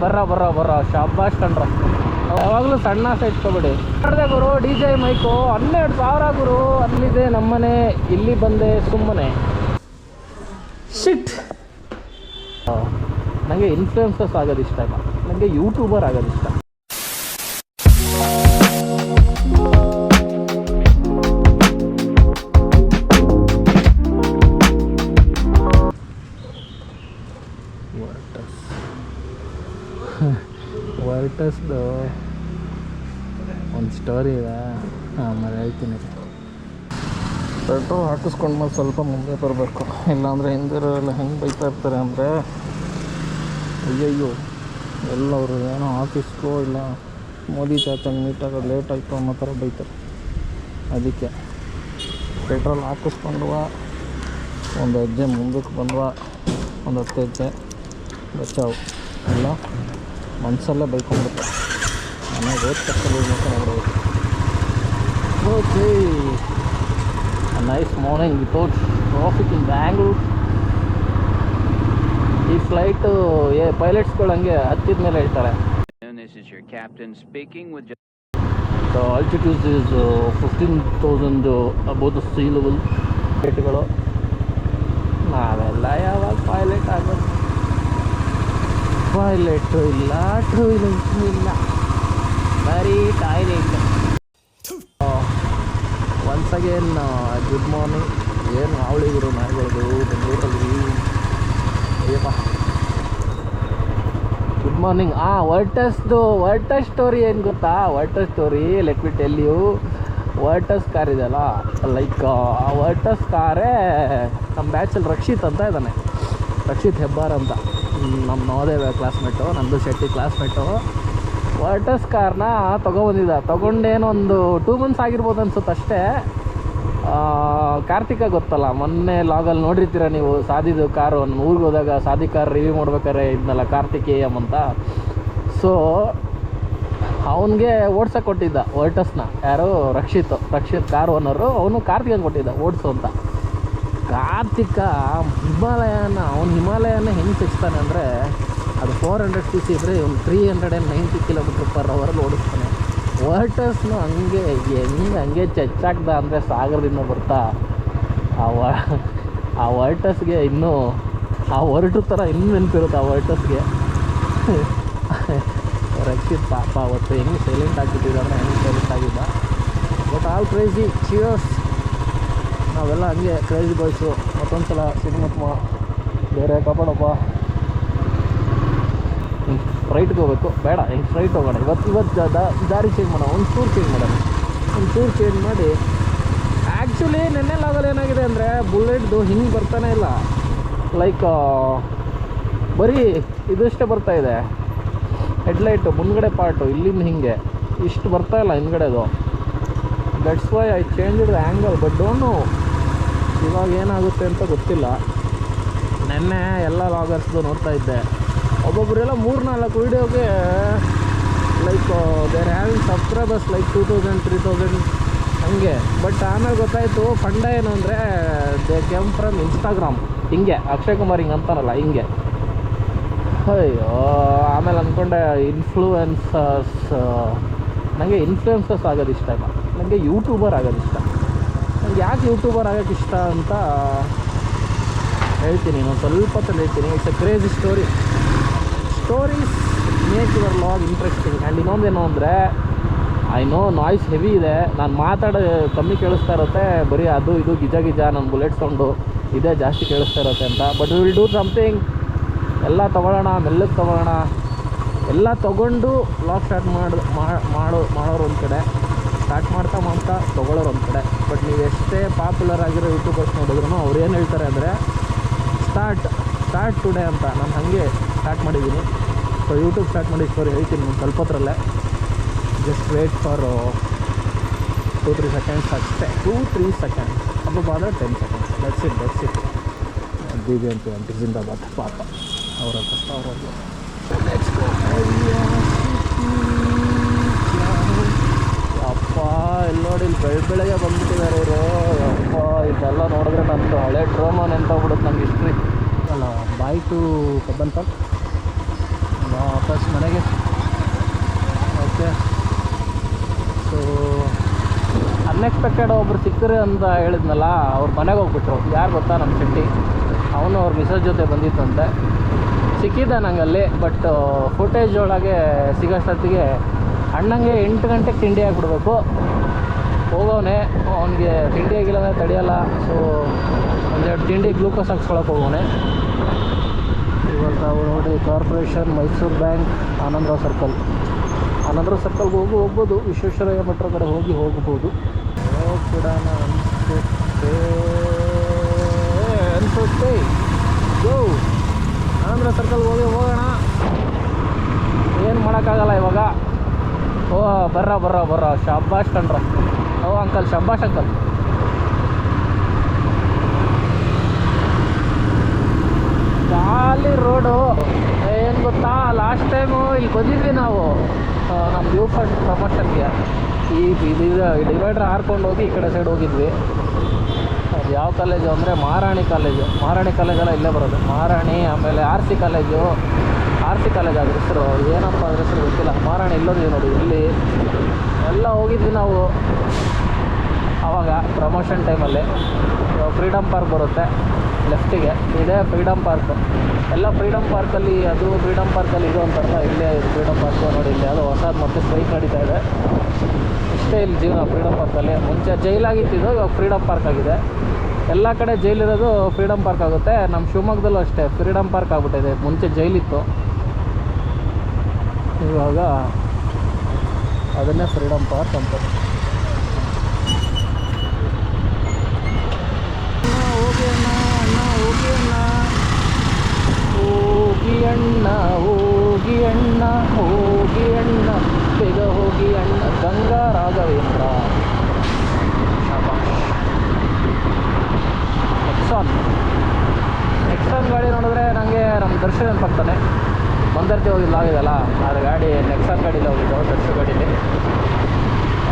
ಬರ್ರ ಶಾಬಾಷ್ ಕಂಡ್ರ. ಯಾವಾಗಲೂ ಸಣ್ಣ ಆಸೆ ಇಟ್ಕೊಬೇಡಿ. ಮಾಡಿದೆ ಗುರು DJ ಮೈಕು 12,000 ಗುರು. ಅಲ್ಲಿದೆ ನಮ್ಮನೆ, ಇಲ್ಲಿ ಬಂದೆ ಸುಮ್ಮನೆ. ಶಿಟ್. ನನಗೆ ಇನ್ಫ್ಲುಯೆನ್ಸರ್ಸ್ ಆಗೋದು ಇಷ್ಟ ಇಲ್ಲ, ನನಗೆ ಯೂಟ್ಯೂಬರ್ ಆಗೋದು ಇಷ್ಟ. ವರ್ಟಸ್ದು ಒಂದು ಸ್ಟೋರಿ ಇದೆ, ಆಮೇಲೆ ಹೇಳ್ತೀನಿ. ಪೆಟ್ರೋಲ್ ಹಾಕಿಸ್ಕೊಂಡು ಮತ್ತೆ ಸ್ವಲ್ಪ ಮುಂದೆ ಬರಬೇಕು, ಇಲ್ಲಾಂದರೆ ಹಿಂದಿರೋಲ್ಲ ಹೆಂಗೆ ಬೈತಾ ಇರ್ತಾರೆ ಅಂದರೆ, ಅಯ್ಯಯ್ಯೋ ಎಲ್ಲವರು ಏನೋ ಆಫೀಸ್ಗೋ ಇಲ್ಲ ಮೋದಿ ಚಾಚಂಗೆ ಮೀಟ್ ಆಗೋದು ಲೇಟ್ ಆಯಿತು ಅನ್ನೋ ಥರ ಬೈತಾರೆ. ಅದಕ್ಕೆ ಪೆಟ್ರೋಲ್ ಹಾಕಿಸ್ಕೊಂಡ್ವ, ಒಂದು ಹೆಜ್ಜೆ ಮುಂದಕ್ಕೆ ಬಂದ್ವ, ಒಂದು 10 ಹೆಜ್ಜೆ ಬಚಾವು ಎಲ್ಲ ಮನಸ್ಸಲ್ಲೇ ಬೈಕೊಂಡ್ಬಿಟ್ಟು ಮನೆಗೆ ಹೋದ ತಕ್ಷಣ ನೋಡ್ಬೋದು. Okay, nice morning without traffic in Bangalore. ಈ ಫ್ಲೈಟು ಪೈಲಟ್ಸ್ಗಳು ಹಂಗೆ ಹತ್ತಿದ ಮೇಲೆ ಹೇಳ್ತಾರೆ. The altitude is 15,000 above the sea level. ಫ್ಲೈಟ್ಗಳು ನಾವೆಲ್ಲ ಯಾವಾಗ ಪೈಲಟ್ ಆಗೋದು? ಟಾಯ್ಲೆಟು ಇಲ್ಲ, ಟೂ ವೀಲರ್ಸು ಇಲ್ಲ, ಬರೀ toilet. Once again good morning. ಏನು ಅವಳಿಗರು ನಾಯಿಗಳದು ಬೆಂಗಳೂರಲ್ಲಿ. Ayyappa good morning. Virtus story ಏನು ಗೊತ್ತಾ? Virtus story let me tell you. Virtus car ಇದೆಯಲ್ಲ, ಲೈಕ್ ಆ ವರ್ಟಸ್ ಕಾರೇ ನಮ್ಮ ಬ್ಯಾಚಲ್ಲಿ ರಕ್ಷಿತ್ ಅಂತ ಇದ್ದಾನೆ, ರಕ್ಷಿತ್ ಹೆಬ್ಬಾರ್ ಅಂತ, ನಮ್ಮ ನವೋದಯ ಕ್ಲಾಸ್ಮೇಟು, ನಂದು ಶೆಟ್ಟಿ ಕ್ಲಾಸ್ಮೇಟು. ವರ್ಟಸ್ ಕಾರ್ನ ತೊಗೊಂಡೇನೋ ಒಂದು 2 months ಆಗಿರ್ಬೋದು ಅನ್ಸುತ್ತೆ ಅಷ್ಟೇ. ಕಾರ್ತಿಕ ಗೊತ್ತಲ್ಲ, ಮೊನ್ನೆ ಲಾಗಲ್ಲಿ ನೋಡಿರ್ತೀರ ನೀವು, ಸಾದಿದು ಕಾರು ಊರಿಗೆ ಹೋದಾಗ ಸಾದಿ ಕಾರ್ ರಿವ್ಯೂ ಮಾಡ್ಬೇಕಾರೆ ಇದನ್ನೆಲ್ಲ ಕಾರ್ತಿಕೇಯಮ್ ಅಂತ. ಸೊ ಅವನಿಗೆ ಓಡ್ಸೋಕೆ ಕೊಟ್ಟಿದ್ದ ವರ್ಟಸ್ನ, ಯಾರು ರಕ್ಷಿತ್ ಕಾರ್ ಓನರು, ಅವನು ಕಾರ್ತಿಕಂಗೆ ಕೊಟ್ಟಿದ್ದ ಓಡಿಸು ಅಂತ. ಕಾರ್ತಿಕ ಹಿಮಾಲಯನ ಹೆಂಗೆ ಸಿಗ್ತಾನೆ ಅಂದರೆ, ಅದು 400cc ಇದ್ದರೆ ಇವನು 390 km/h ಓಡಿಸ್ತಾನೆ. ವರ್ಟಸ್ನು ಹಂಗೆ ಚಚ್ಚಾಕ್ದ ಅಂದರೆ ಸಾಗರದಿಂದ ಬರ್ತಾ ಆ ವರ್ಟಸ್ಗೆ ಇನ್ನೂ ಆ ಹೊರಟು ಥರ ಇನ್ನೂ ನೆನಪಿರುತ್ತೆ ಆ ವರ್ಟಸ್ಗೆ. ರಕ್ಷಿತ್ ಪಾಪ ಅವತ್ತು ಹೆಂಗೆ ಸೈಲೆಂಟ್ ಆಗಿಬಿಟ್ಟಿದ್ದ ಅಂದರೆ ಹೆಂಗೆ ಸೈಲೆಂಟ್ ಆಗಿದ್ದ. But all crazy, cheers. ನಾವೆಲ್ಲ ಹಂಗೆ ಕ್ರೇಜಿ ಬಾಯ್ಸು. ಮತ್ತೊಂದು ಸಲ ಸಿನಿಮಾ ಬೇರೆ ಕಾಪಾಡಪ್ಪ. ರೈಟ್ಗೆ ಹೋಗ್ಬೇಕು, ಬೇಡ ಹೆಂಗೆ ಸ್ಟ್ರೈಟ್ ಹೋಗೋಣ. ಇವತ್ತು ದಾರಿ ಚೇಂಜ್ ಮಾಡೋಣ, ಒಂದು ಚೂರು ಚೇಂಜ್ ಮಾಡಿ. ಆ್ಯಕ್ಚುಲಿ ನೆನ್ನೆ ಲಾಗಲ್ಲಿ ಏನಾಗಿದೆ ಅಂದರೆ, ಬುಲೆಟ್ದು ಹಿಂಗೆ ಬರ್ತಾನೆ ಇಲ್ಲ, ಲೈಕ್ ಬರೀ ಇದಷ್ಟೇ ಬರ್ತಾಯಿದೆ ಹೆಡ್ಲೈಟು, ಮುಂದ್ಗಡೆ ಪಾರ್ಟು ಇಲ್ಲಿಂದ ಹಿಂಗೆ ಇಷ್ಟು ಬರ್ತಾಯಿಲ್ಲ ಹಿಂದ್ಗಡೆದು. That's why I change the angle. But don't know ಇವಾಗ ಏನಾಗುತ್ತೆ ಅಂತ ಗೊತ್ತಿಲ್ಲ. ನೆನ್ನೆ ಎಲ್ಲ ಲಾಗರ್ಸ್ದು ನೋಡ್ತಾ ಇದ್ದೆ, ಒಬ್ಬೊಬ್ಬರೆಲ್ಲ 3-4 ವೀಡಿಯೋಗೆ like they're having subscribers like 2000, 3000 ಹಂಗೆ. ಬಟ್ ಆಮೇಲೆ ಗೊತ್ತಾಯಿತು ಫಂಡ ಏನು ಅಂದರೆ, ದೇ ಕೇಮ್ ಫ್ರಮ್ ಇನ್ಸ್ಟಾಗ್ರಾಮ್. ಹಿಂಗೆ ಅಕ್ಷಯ್ ಕುಮಾರ್ ಹಿಂಗೆ ಅಂತಾರಲ್ಲ ಹಿಂಗೆ. ಅಯ್ಯೋ, ಆಮೇಲೆ ಅಂದ್ಕೊಂಡೆ ನನಗೆ ಇನ್ಫ್ಲುಯೆನ್ಸರ್ಸ್ ಆಗೋದು ಇಷ್ಟ ಇಲ್ಲ, ನನಗೆ ಯೂಟ್ಯೂಬರ್ ಆಗೋದು ಇಷ್ಟ. ನನಗೆ ಯಾಕೆ ಯೂಟ್ಯೂಬರ್ ಆಗೋಕ್ಕೆ ಇಷ್ಟ ಅಂತ ಹೇಳ್ತೀನಿ, ನಾನು ಸ್ವಲ್ಪ ಹೊತ್ತಲ್ಲಿ ಹೇಳ್ತೀನಿ. It's A crazy stories make your log interesting. And ಇನ್ನೊಂದೇನು ಅಂದರೆ, ಐ ನೋ ನಾಯ್ಸ್ ಹೆವಿ ಇದೆ, ನಾನು ಮಾತಾಡೋದು ಕಮ್ಮಿ ಕೇಳಿಸ್ತಾ ಇರುತ್ತೆ, ಬರೀ ಅದು ಇದು ಗಿಜ ನನ್ನ ಬುಲೆಟ್ ಸೌಂಡು ಇದೇ ಜಾಸ್ತಿ ಕೇಳಿಸ್ತಾ ಇರುತ್ತೆ ಅಂತ. But will do something. ಎಲ್ಲ ತೊಗೊಳ್ಳೋಣ, ಮೆಲ್ಲಗೆ ತೊಗೊಳ್ಳೋಣ, ಎಲ್ಲ ತೊಗೊಂಡು ಲಾಗ್ ಸ್ಟಾರ್ಟ್ ಮಾಡೋರು ಒಂದು ಕಡೆ, ಸ್ಟಾರ್ಟ್ ಮಾಡ್ತಾ ತೊಗೊಳ್ಳೋರು ಒಂದು ಕಡೆ. ಬಟ್ ನೀವು ಎಷ್ಟೇ ಪಾಪ್ಯುಲರ್ ಆಗಿರೋ ಯೂಟ್ಯೂಬರ್ಸ್ ನೋಡಿದ್ರು ಅವ್ರು ಏನು ಹೇಳ್ತಾರೆ ಅಂದರೆ, ಸ್ಟಾರ್ಟ್ ಟುಡೇ ಅಂತ. ನಾನು ಹಾಗೆ ಸ್ಟಾರ್ಟ್ ಮಾಡಿದ್ದೀನಿ. ಸೊ ಯೂಟ್ಯೂಬ್ ಸ್ಟಾರ್ಟ್ ಮಾಡಿ ಸ್ಟೋರಿ ಹೇಳ್ತೀನಿ ನಾನು ಸ್ವಲ್ಪ ಹೊತ್ತರಲ್ಲೇ. ಜಸ್ಟ್ ವೇಟ್ ಫಾರ್ 2-3 seconds ಅಷ್ಟೇ, 2-3 seconds. ಹಬ್ಬ 10 seconds. That's it. BJP ಜಿಂದಾಬಾದ್. ಪಾಪ ಅವರ ಕಷ್ಟ ಅವರದ್ದು. Let's go. ಅಪ್ಪ ಇಲ್ಲಿ ನೋಡಿ, ಇಲ್ಲಿ ಬೆಳಗ್ಗೆ ಬಂದುಬಿಟ್ಟಿದ್ದಾರೆ ಇವರು. ಅಪ್ಪ ಇದೆಲ್ಲ ನೋಡಿದ್ರೆ ನಂದು ಹಳೆ ಡ್ರಾಮಾ ನೆನಪಾಗ್ಬಿಡುತ್ತೆ ನಂಗೆ. ಹಿಸ್ಟ್ರಿ ಅಲ್ಲ. ಬಾಯ್ ಟು ಕಬ್ಬನ್ ಪಾರ್ಕ್ ವಾಪಸ್ ಮನೆಗೆ. ಓಕೆ, ಸೊ ಅನ್ಎಕ್ಸ್ಪೆಕ್ಟೆಡ್ ಒಬ್ರು ಸಿಕ್ಕರು ಅಂತ ಹೇಳಿದ್ನಲ್ಲ, ಅವ್ರ ಮನೆಗೆ ಹೋಗ್ಬಿಟ್ರು. ಯಾರು ಗೊತ್ತಾ, ನಮ್ಮ ಶೆಟ್ಟಿ. ಅವನು ಅವ್ರ ಮಿಸಸ್ ಜೊತೆ ಬಂದಿತ್ತಂತೆ. ಸಿಕ್ಕಿದ್ದ ನಂಗಲ್ಲಿ, ಬಟ್ ಫುಟೇಜ್ ಒಳಗೆ ಸಿಗೋಷ್ಟೊತ್ತಿಗೆ ಅಣ್ಣಂಗೆ 8 ಗಂಟೆಗೆ ತಿಂಡಿ ಆಗಿಬಿಡ್ಬೇಕು. ಹೋಗೋನೆ, ಅವನಿಗೆ ತಿಂಡಿ ಆಗಿಲ್ಲ ಅಂದರೆ ತಡೆಯಲ್ಲ. ಸೊ ಒಂದೆರಡು ತಿಂಡಿ ಗ್ಲೂಕೋಸ್ ಹಾಕ್ಸ್ಕೊಳಕ್ಕೆ ಹೋಗೋನೆ. ಇವಾಗ ನೋಡಿ, ಕಾರ್ಪೊರೇಷನ್, ಮೈಸೂರು ಬ್ಯಾಂಕ್, ಆನಂದರಾವ್ ಸರ್ಕಲ್ಗೆ ಹೋಗ್ಬೋದು. ವಿಶ್ವೇಶ್ವರಯ್ಯ ಮೆಟ್ರೋ ಕಡೆ ಹೋಗ್ಬೋದು. ಹೋಗ್ಬಿಡೋಣ ಅನ್ಸುತ್ತೆ. ಗೋ ಆನಂದರಾವ್ ಸರ್ಕಲ್ಗೆ ಹೋಗೋಣ. ಏನು ಮಾಡೋಕ್ಕಾಗಲ್ಲ ಇವಾಗ. ಓ ಬರ್ರ ಶಬ್ಬಾಷ್ ಕಣ್ರ. ಓ ಅಂಕಲ್, ಶಬ್ಬಾಷ್ ಅಂಕಲ್. ಖಾಲಿ ರೋಡು. ಏನು ಗೊತ್ತಾ, ಲಾಸ್ಟ್ ಟೈಮು ಇಲ್ಲಿ ಬಂದಿದ್ವಿ ನಾವು ನಮ್ಮ ವ್ಯೂ ಫಂಡ್ ಪ್ರಮೋಷನ್ಗೆ. ಈ ಡಿವೈಡರ್ ಹಾರ್ಕೊಂಡು ಹೋಗಿ ಈ ಕಡೆ ಸೈಡ್ ಹೋಗಿದ್ವಿ. ಅದು ಯಾವ ಕಾಲೇಜು ಅಂದರೆ ಮಹಾರಾಣಿ ಕಾಲೇಜೆಲ್ಲ ಇಲ್ಲೇ ಬರೋದು. ಮಹಾರಾಣಿ, ಆಮೇಲೆ ಆರ್ ಸಿ ಕಾಲೇಜ್ ಅದ್ರ ಹೆಸರು ಏನಪ್ಪ, ಅದ್ರ ಹೆಸರು ಗೊತ್ತಿಲ್ಲ. ಮಹಾರಾಣಿ ಇಲ್ಲೋದ್ವಿ ನೋಡಿ, ಇಲ್ಲಿ ಎಲ್ಲ ಹೋಗಿದ್ವಿ ನಾವು ಆವಾಗ ಪ್ರಮೋಷನ್ ಟೈಮಲ್ಲಿ. ಫ್ರೀಡಮ್ ಪಾರ್ಕ್ ಬರುತ್ತೆ ಲೆಫ್ಟಿಗೆ, ಇದೆ ಫ್ರೀಡಮ್ ಪಾರ್ಕ್. ಎಲ್ಲ ಫ್ರೀಡಮ್ ಪಾರ್ಕಲ್ಲಿ, ಅದು ಫ್ರೀಡಮ್ ಪಾರ್ಕಲ್ಲಿ ಇದು ಅಂತಾರಲ್ಲ, ಇಲ್ಲೇ ಇದು ಫ್ರೀಡಮ್ ಪಾರ್ಕು ನೋಡಿ. ಇಲ್ಲಿ ಯಾವುದೋ ಹೊಸದು ಮತ್ತೆ ಸ್ಟ್ರೈಕ್ ನಡೀತಾ ಇದೆ. ಇಷ್ಟೇ ಇಲ್ಲಿ ಜೀವನ ಫ್ರೀಡಮ್ ಪಾರ್ಕಲ್ಲಿ. ಮುಂಚೆ ಜೈಲಾಗಿತ್ತಿದ್ದು, ಇವಾಗ ಫ್ರೀಡಮ್ ಪಾರ್ಕ್ ಆಗಿದೆ. ಎಲ್ಲ ಕಡೆ ಜೈಲಿರೋದು ಫ್ರೀಡಮ್ ಪಾರ್ಕ್ ಆಗುತ್ತೆ. ನಮ್ಮ ಶಿವಮೊಗ್ಗದಲ್ಲೂ ಅಷ್ಟೇ ಫ್ರೀಡಮ್ ಪಾರ್ಕ್ ಆಗ್ಬಿಟ್ಟಿದೆ. ಮುಂಚೆ ಜೈಲಿತ್ತು, ಇವಾಗ ಅದನ್ನೇ ಫ್ರೀಡಮ್ ಪಾರ್ಕ್ ಅಂತ. ಹೋಗಿ ಅಣ್ಣ ಬೇಗ ಹೋಗಿ ಅಣ್ಣ. ಗಂಗಾ ರಾಘವೇಂದ್ರ. ನೆಕ್ಸಾನ್ ಗಾಡಿ ನೋಡಿದ್ರೆ ನನಗೆ ನಮ್ಮ ದರ್ಶನ್ ನೆನಪಾಗ್ತಾನೆ. ಮಂದರ್ತಿ ಹೋಗಿಲ್ಲ ಆಗಿದೆಲ್ಲ, ಅದು ಗಾಡಿ ನೆಕ್ಸಾನ್ ಗಾಡೀಲಿ ಹೋಗಿದ್ದು, ದರ್ಶನ್ ಗಾಡೀಲಿ.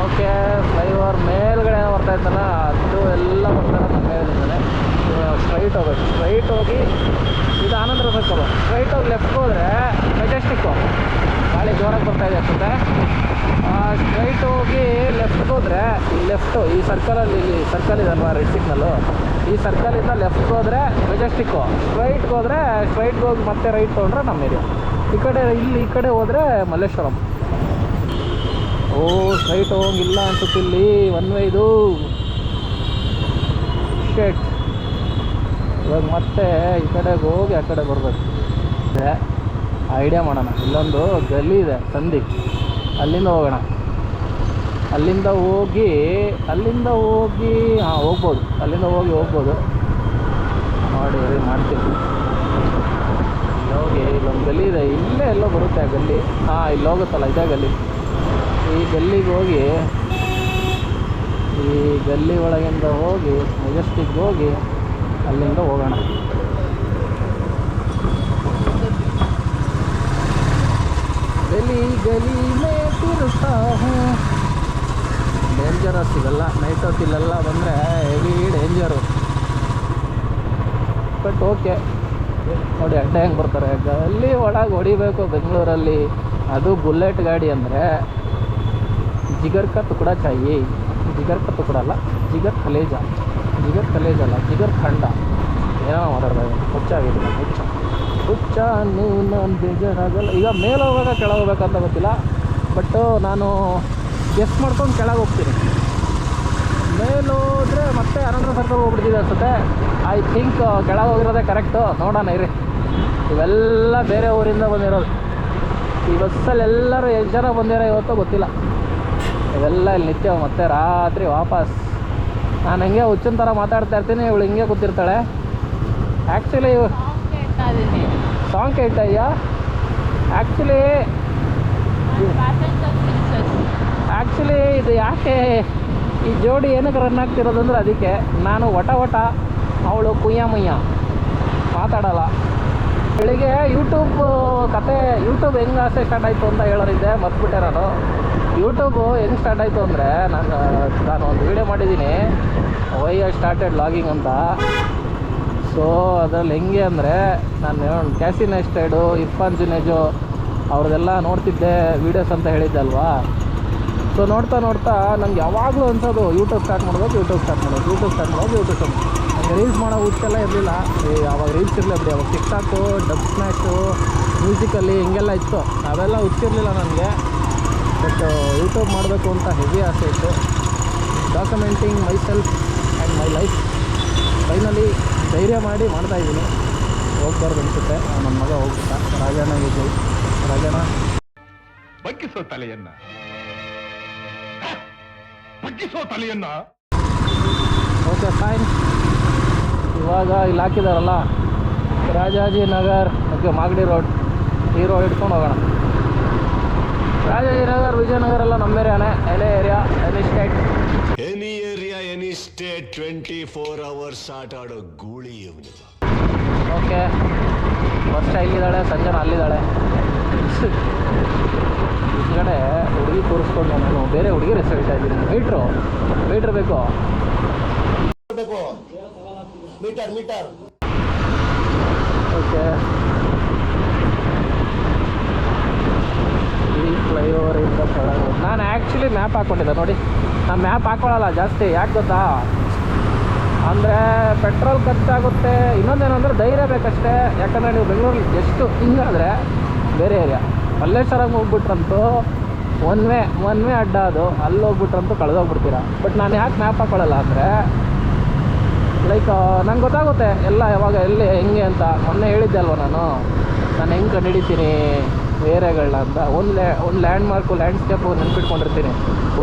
ಓಕೆ, ಫ್ಲೈಓವರ್ ಮೇಲ್ಗಡೆ ಬರ್ತಾ ಇದ್ದಾನ, ಅದು ಎಲ್ಲ ಬರ್ತಾರೆ ನಮ್ಮ ಮೇಲಿಂದಲೇ. ಸ್ಟ್ರೈಟ್ ಹೋಗಿ ಇದು ಆನಂದರಾವ್ ಸರ್ಕಲ್. ಸ್ಟ್ರೈಟ್ ಹೋಗಿ ಲೆಫ್ಟ್ ಹೋದರೆ ಮೆಜೆಸ್ಟಿಕ್ಕು. ಗಾಳಿ ಜೋರಾಗಿ ಬರ್ತಾಯಿದೆ ಅನ್ಸುತ್ತೆ. ಸ್ಟ್ರೈಟ್ ಹೋಗಿ ಲೆಫ್ಟ್ ಹೋದರೆ, ಈ ಸರ್ಕಲಲ್ಲಿ, ಇಲ್ಲಿ ಸರ್ಕಲ್ ಇದಲ್ವಾ ರೆಡ್ ಸಿಗ್ನಲ್ಲು, ಈ ಸರ್ಕಲಿಂದ ಲೆಫ್ಟ್ ಹೋದರೆ ಮೆಜೆಸ್ಟಿಕ್ಕು. ಸ್ಟ್ರೈಟ್ಗೆ ಹೋಗಿ ಮತ್ತೆ ರೈಟ್ ತೊಗೊಂಡ್ರೆ ನಮ್ಮ ಏರಿಯಾ. ಈ ಕಡೆ ಹೋದರೆ ಮಲ್ಲೇಶ್ವರಂ. ಓ, ಸ್ಟ್ರೈಟ್ ಹೋಗಿಲ್ಲ ಅನ್ಸುತ್ತೆ, ಇಲ್ಲಿ ಒನ್ ವೇ ಇದು. ಶೆಟ್, ಇವಾಗ ಮತ್ತೆ ಈ ಕಡೆಗೆ ಹೋಗಿ ಆ ಕಡೆ ಬರಬೇಕು. ಐಡಿಯಾ ಮಾಡೋಣ. ಇಲ್ಲೊಂದು ಗಲ್ಲಿ ಇದೆ, ಸಂಧಿ, ಅಲ್ಲಿಂದ ಹೋಗೋಣ. ಅಲ್ಲಿಂದ ಹೋಗಿ ಹೋಗ್ಬೋದು. ಹೋಗ್ಬೋದು ನೋಡಿ, ಮಾಡ್ತೀನಿ. ಹೋಗಿ ಇಲ್ಲೊಂದು ಗಲ್ಲಿ ಇದೆ, ಇಲ್ಲೇ ಎಲ್ಲೋ ಬರುತ್ತೆ ಆ ಗಲ್ಲಿ. ಇಲ್ಲಿ ಹೋಗುತ್ತಲ್ಲ, ಇದೇ ಗಲ್ಲಿ. ಈ ಗಲ್ಲಿಗೆ ಹೋಗಿ, ಈ ಗಲ್ಲಿ ಒಳಗಿಂದ ಹೋಗಿ ಮೆಜೆಸ್ಟಿಕ್ಗೆ ಹೋಗಿ ಅಲ್ಲಿಂದ ಹೋಗೋಣ. ಗಲಿ ಮೇ ತಿರುತ್ತಾ ಹೂँ. ಡೇಂಜರಸ್ ಇವೆಲ್ಲ, ನೈಟ್ ಹೊತ್ತು ಇಲ್ಲೆಲ್ಲ ಬಂದರೆ ಹೆವಿ ಡೇಂಜರು. ಬಟ್ ಓಕೆ, ನೋಡಿ ಅಡ್ಡ ಹೆಂಗೆ ಬರ್ತಾರೆ. ಗಲ್ಲಿ ಒಳಗೆ ಹೊಡಿಬೇಕು ಬೆಂಗಳೂರಲ್ಲಿ, ಅದು ಬುಲೆಟ್ ಗಾಡಿ ಅಂದರೆ. ಜಿಗರ್ ಕಾ ತುಕಡ ಚಾಹಿಯೆ. ಜಿಗರ್ ಕಾ ತುಕಡ ಅಲ್ಲ, ಜಿಗರ್ ಕಲೇಜ ಅಲ್ಲ, ಜಿಗರ್ ಖಂಡ. ಏನೋ ಮಾತಾಡ್ತಾ ಹುಚ್ಚಾಗಿದೆ. ಹುಚ್ಚ ನಾನು ಬೇಜಾರಾಗಲ್ಲ. ಈಗ ಮೇಲೆ ಹೋಗುವಾಗ ಕೆಳಗೆ ಹೋಗ್ಬೇಕಂತ ಗೊತ್ತಿಲ್ಲ, ಬಟ್ ನಾನು ಗೆಸ್ ಮಾಡ್ಕೊಂಡು ಕೆಳಗೆ ಹೋಗ್ತೀನಿ. ಮೇಲೋದ್ರೆ ಮತ್ತೆ ಆನಂದರಾವ್ ಸರ್ಕಲ್ ಹೋಗ್ಬಿಡ್ತಿದೆ ಅನ್ಸುತ್ತೆ. ಐ ಥಿಂಕ್ ಕೆಳಗೆ ಹೋಗಿರೋದೇ ಕರೆಕ್ಟು. ನೋಡೋಣ ಇರಿ. ಇವೆಲ್ಲ ಬೇರೆ ಊರಿಂದ ಬಂದಿರೋದು. ಈ ಬಸ್ಸಲ್ಲಿ ಎಲ್ಲರೂ ಎಷ್ಟು ಜನ ಬಂದಿರೋ ಇವತ್ತು ಗೊತ್ತಿಲ್ಲ. ಇವೆಲ್ಲ ಇಲ್ಲಿ ನಿತ್ಯ ಮತ್ತೆ ರಾತ್ರಿ ವಾಪಸ್. ನಾನು ಹಿಂಗೆ ಹುಚ್ಚಿನ ಥರ ಮಾತಾಡ್ತಾ ಇರ್ತೀನಿ, ಇವಳು ಹಿಂಗೆ ಕೂತಿರ್ತಾಳೆ. ಆ್ಯಕ್ಚುಲಿ ಸಾಂಗ್ ಕೇಳ್ತಾ ಇದೆಯಾ? ಆ್ಯಕ್ಚುಲಿ ಇದು ಯಾಕೆ ಈ ಜೋಡಿ ಏನಕ್ಕೆ ರನ್ ಆಗ್ತಿರೋದು ಅಂದರೆ ಅದಕ್ಕೆ. ನಾನು ಒಟ ಅವಳು ಕುಯ್ಯ ಮಾತಾಡಲ್ಲ. ಬೆಳಿಗ್ಗೆ ಯೂಟ್ಯೂಬ್ ಹೆಂಗೆ ಆಸೆ ಸ್ಟಾರ್ಟ್ ಆಯಿತು ಅಂತ ಹೇಳೋರಿದ್ದೆ, ಮರ್ತ್ಬಿಟ್ಟೆ ನಾನು. ಯೂಟ್ಯೂಬು ಹೆಂಗೆ ಸ್ಟಾರ್ಟ್ ಆಯಿತು ಅಂದರೆ, ನಾನು ಒಂದು ವೀಡಿಯೋ ಮಾಡಿದ್ದೀನಿ, ವೈ ಐ ಸ್ಟಾರ್ಟೆಡ್ ಲಾಗಿಂಗ್ ಅಂತ. ಸೊ ಅದರಲ್ಲಿ ಹೆಂಗೆ ಅಂದರೆ, ನಾನು ಕ್ಯಾಸಿನ್ ಎಸ್ಟೇಡು, ಇರ್ಫಾನ್ ಜುನೇಜು ಅವ್ರದ್ದೆಲ್ಲ ನೋಡ್ತಿದ್ದೆ ವೀಡಿಯೋಸ್ ಅಂತ ಹೇಳಿದ್ದೆ ಅಲ್ವಾ. ಸೊ ನೋಡ್ತಾ ನೋಡ್ತಾ ನಂಗೆ ಯಾವಾಗಲೂ ಅನ್ಸೋದು ಯೂಟ್ಯೂಬ್ ಸ್ಟಾರ್ಟ್ ಮಾಡೋದು ನನಗೆ ರೀಲ್ಸ್ ಮಾಡೋ ಹುಚ್ಚೆಲ್ಲ ಇರಲಿಲ್ಲ. ಅವಾಗ ರೀಲ್ಸ್ ಇರಲಿ ಬಿಡಿ, ಅವಾಗ ಟಿಕ್ಟಾಕು, ಡಬ್ ಸ್ಮ್ಯಾಶು, ಮ್ಯೂಸಿಕಲ್ಲಿ ಹಿಂಗೆಲ್ಲ ಇತ್ತು. ಅವೆಲ್ಲ ಹುಚ್ಚಿರಲಿಲ್ಲ ನನಗೆ. ಬಟ್ ಯೂಟ್ಯೂಬ್ ಮಾಡಬೇಕು ಅಂತ ಹೆವಿ ಆಸೆ ಇತ್ತು. Documenting my self and my life. Finally ಧೈರ್ಯ ಮಾಡಿ ಮಾಡ್ತಾಯಿದ್ದೀನಿ. ಹೋಗ್ಬಾರ್ದು ಅನಿಸುತ್ತೆ. ನನ್ನ ಮಗ ಹೋಗ್ಬಿಟ್ಟ. ರಾಜಣ್ಣ ವಿಜಯ್. ರಾಜಣ್ಣ ಬಗ್ಗಿಸೋ ತಲೆಯನ್ನು ಓಕೆ ಫೈನ್. ಇವಾಗ ಇಲ್ಲಿ ಹಾಕಿದಾರಲ್ಲ ರಾಜಾಜಿನಗರ್, ಓಕೆ ಮಾಗಡಿ ರೋಡ್, ಈ ರೋಡ್ ಇಟ್ಕೊಂಡು ಹೋಗೋಣ. ರಾಜಾಜಿನಗರ್, ವಿಜಯನಗರ ಎಲ್ಲ ನಮ್ಮ ಏರಿಯಾನೇ. ಎಲೆ ಏರಿಯಾ, ಎನಿ ಸ್ಟೇಟ್ 24 hours ಆಟ ಆಡೋ ಗೂಳಿ ಇವನು. ಓಕೆ, ವರ್ಷ ಇಲ್ಲಿದ್ದಾಳೆ, ಸಂಜನ ಅಲ್ಲಿದ್ದಾಳೆ. ಈ ಕಡೆ ಹುಡುಗಿ ತೋರಿಸ್ಕೊಂಡು ನಾನು ಬೇರೆ ಹುಡುಗಿ ಹೆಸರು ಹೇಳ್ತಾ ಇದ್ದೀನಿ. ಮೀಟ್ರ್ ಬೇಕು. ಓಕೆ, ಈ ಫ್ಲೈಓವರಿಂದ ಕೆಳಗೆ ನಾನು ಆ್ಯಕ್ಚುಲಿ ಮ್ಯಾಪ್ ಹಾಕ್ಕೊಂಡಿದ್ದೆ ನೋಡಿ. ನಾನು ಮ್ಯಾಪ್ ಹಾಕ್ಕೊಳ್ಳಲ್ಲ ಜಾಸ್ತಿ. ಯಾಕೆ ಗೊತ್ತಾ ಅಂದರೆ ಪೆಟ್ರೋಲ್ ಖರ್ಚಾಗುತ್ತೆ. ಇನ್ನೊಂದೇನಂದ್ರೆ ಧೈರ್ಯ ಬೇಕಷ್ಟೇ. ಯಾಕಂದರೆ ನೀವು ಬೆಂಗಳೂರಲ್ಲಿ ಎಷ್ಟು ಹಿಂಗಾದರೆ ಬೇರೆ ಏರಿಯಾ ಮಲ್ಲೇಶ್ವರಂಗೆ ಹೋಗ್ಬಿಟ್ರಂತೂ ಒನ್ ವೇ ಅಡ್ಡ, ಅದು ಅಲ್ಲಿ ಹೋಗ್ಬಿಟ್ರಂತೂ ಕಳೆದೋಗ್ಬಿಡ್ತೀರ. ಬಟ್ ನಾನು ಯಾಕೆ ಮ್ಯಾಪ್ ಹಾಕ್ಕೊಳ್ಳಲ್ಲ ಅಂದರೆ ಲೈಕ್ ನಂಗೆ ಗೊತ್ತಾಗುತ್ತೆ ಎಲ್ಲ ಯಾವಾಗ ಎಲ್ಲಿ ಹೆಂಗೆ ಅಂತ. ಮೊನ್ನೆ ಹೇಳಿದ್ದೆ ಅಲ್ವ ನಾನು ಹೆಂಗೆ ಕಂಡುಹಿಡಿತೀನಿ ಏರಿಯಾಗಳನ್ನ ಅಂತ. ಒಂದು ಲ್ಯಾಂಡ್ ಮಾರ್ಕು, ಲ್ಯಾಂಡ್ಸ್ಕೇಪು ನೆನ್ಪಿಟ್ಕೊಂಡಿರ್ತೀನಿ.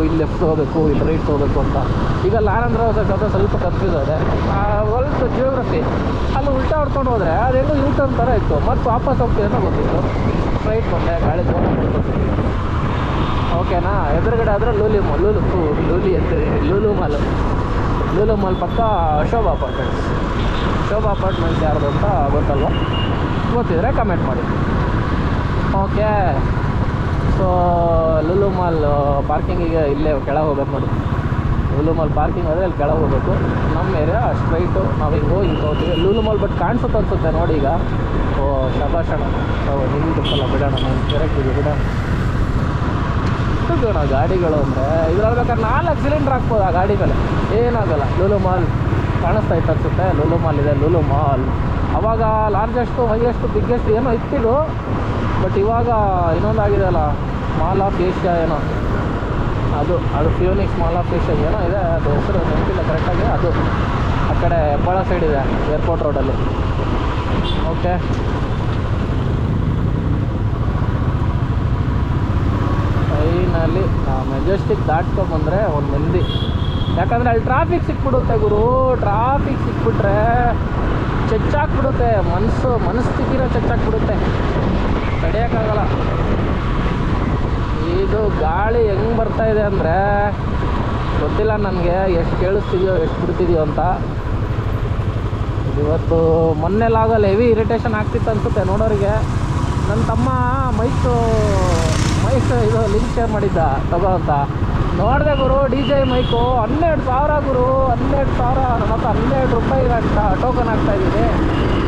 ಇಲ್ಲಿ ಲೆಫ್ಟ್ ಹೋಗಬೇಕು, ಇಲ್ಲಿ ರೈಟ್ ಹೋಗಬೇಕು ಅಂತ. ಈಗ ಲಾರಂದ್ರೆ ಹೋಗೋದು ಸ್ವಲ್ಪ ಕನ್ಫ್ಯೂಸ್ ಇದೆ. ವರ್ಲ್ಡ್ ಜಿಯೋಗ್ರಫಿ ಅಲ್ಲಿ ಉಲ್ಟಾ ಹೊಡ್ಕೊಂಡು ಹೋದರೆ ಅದೇನೋ ಯೂಟರ್ನ್ ಥರ ಇತ್ತು. ಮತ್ತು ವಾಪಸ್ ಹೋಗ್ತೀವಿ ಅನ್ನೋ ಗೊತ್ತಿತ್ತು. ಸ್ಟ್ರೈಟ್ ಬಂದೆ, ಗಾಳಿ ಜೋರ ಮಾಡ್ಕೊತೀನಿ. ಓಕೆನಾ. ಎದುರುಗಡೆ ಆದರೆ ಲೂಲು ಮಾಲ್ ಪಕ್ಕ ಶೋಭಾ ಅಪಾರ್ಟ್ಮೆಂಟ್ಸ್ ಯಾರ್ದು ಅಂತ ಗೊತ್ತಲ್ವ? ಗೊತ್ತಿದ್ರೆ ಕಮೆಂಟ್ ಮಾಡಿ. ಓಕೆ, ಸೊ ಲೂಲು ಮಾಲ್ ಪಾರ್ಕಿಂಗಿಗೆ ಇಲ್ಲೇ ಕೆಳಗೆ ಹೋಗ್ಬೇಕು ನೋಡಿ. ಲೂಲು ಮಾಲ್ ಪಾರ್ಕಿಂಗ್ ಆದರೆ ಇಲ್ಲಿ ಕೆಳಗೆ ಹೋಗಬೇಕು. ನಮ್ಮ ಏರಿಯಾ ಸ್ಟ್ರೈಟು ನಾವು ಹಿಂಗೆ ಹೋಗ್ತೀವಿ. ಲೂಲು ಮಾಲ್ ಬಟ್ ಕಾಣಿಸುತ್ತೆ ಅನಿಸುತ್ತೆ ನೋಡಿ ಈಗ. ಓ ಶಬಾಷಣ. ನಿಮಗೆ ಗೊತ್ತಲ್ಲ, ಬಿಡೋಣ, ನಾನು ಕರೆಕ್ಟಿದೆ ಬಿಡೋಣ. ಗಾಡಿಗಳು ಅಂದರೆ ಇದ್ರಲ್ಲಿ ಬೇಕಾದ್ರೆ 4 ಸಿಲಿಂಡ್ರ್ ಹಾಕ್ಬೋದು ಆ ಗಾಡಿ ಮೇಲೆ, ಏನಾಗಲ್ಲ. ಲೂಲು ಮಾಲ್ ಕಾಣಿಸ್ತಾ ಇತ್ತು ಅನಿಸುತ್ತೆ. ಲೂಲು ಮಾಲ್ ಇದೆ, ಲೂಲು ಮಾಲ್. ಅವಾಗ ಲಾರ್ಜೆಸ್ಟು, ಹೈಯೆಸ್ಟು, ಬಿಗ್ಗೆಸ್ಟ್ ಏನೋ ಇತ್ತಿದ್ದು. ಬಟ್ ಇವಾಗ ಇನ್ನೊಂದಾಗಿದೆ ಅಲ್ಲ, ಮಾಲ್ ಆಫ್ ಏಷ್ಯಾ ಏನೋ, ಅದು ಫ್ಯೂನಿಕ್ಸ್ ಮಾಲ್ ಆಫ್ ಏಷ್ಯಾ ಏನೋ ಇದೆ. ಅದು ಹೆಸರು ನೆನಪಿಲ್ಲ ಕರೆಕ್ಟಾಗಿ. ಅದು ಆ ಕಡೆ ಹೆಬ್ಬಾಳ ಸೈಡ್ ಇದೆ, ಏರ್ಪೋರ್ಟ್ ರೋಡಲ್ಲಿ. ಓಕೆ, ಫೈನಲಿ ಮೆಜೆಸ್ಟಿಕ್ ದಾಟ್ಕೊಂಡ್ಬಂದರೆ ಒಂದು ನೆಮ್ಮದಿ. ಯಾಕಂದರೆ ಅಲ್ಲಿ ಟ್ರಾಫಿಕ್ ಸಿಕ್ಬಿಡುತ್ತೆ ಗುರು. ಟ್ರಾಫಿಕ್ ಸಿಕ್ಬಿಟ್ರೆ ಚೆಚ್ಚಾಕ್ಬಿಡುತ್ತೆ. ಮನಸ್ಥಿತಿನ ಚೆಚ್ಚಾಕ್ಬಿಡುತ್ತೆ, ತಡೆಯೋಕ್ಕಾಗಲ್ಲ. ಇದು ಗಾಳಿ ಹೆಂಗೆ ಬರ್ತಾಯಿದೆ ಅಂದರೆ ಗೊತ್ತಿಲ್ಲ ನನಗೆ, ಎಷ್ಟು ಕೇಳಿಸ್ತಿದೆಯೋ ಎಷ್ಟು ಬಿಡ್ತಿದೆಯೋ ಅಂತ. ಇವತ್ತು ಮೊನ್ನೆಲಾಗಲ್ಲ ಹೆವಿ ಇರಿಟೇಷನ್ ಆಗ್ತಿತ್ತು ಅನಿಸುತ್ತೆ ನೋಡೋರಿಗೆ. ನನ್ನ ತಮ್ಮ ಮೈಕ್ ಇದು ಲಿಂಕ್ ಶೇರ್ ಮಾಡಿದ್ದ ತಗೋ ಅಂತ. ನೋಡಿದೆ ಗುರು, DJ ಮೈಕು 12,000 ಗುರು. 12,000. ನನ್ನ ಹತ್ರ 12 ರೂಪಾಯಿ ಟೋಕನ್ ಹಾಕ್ತಾಯಿದ್ದೀನಿ.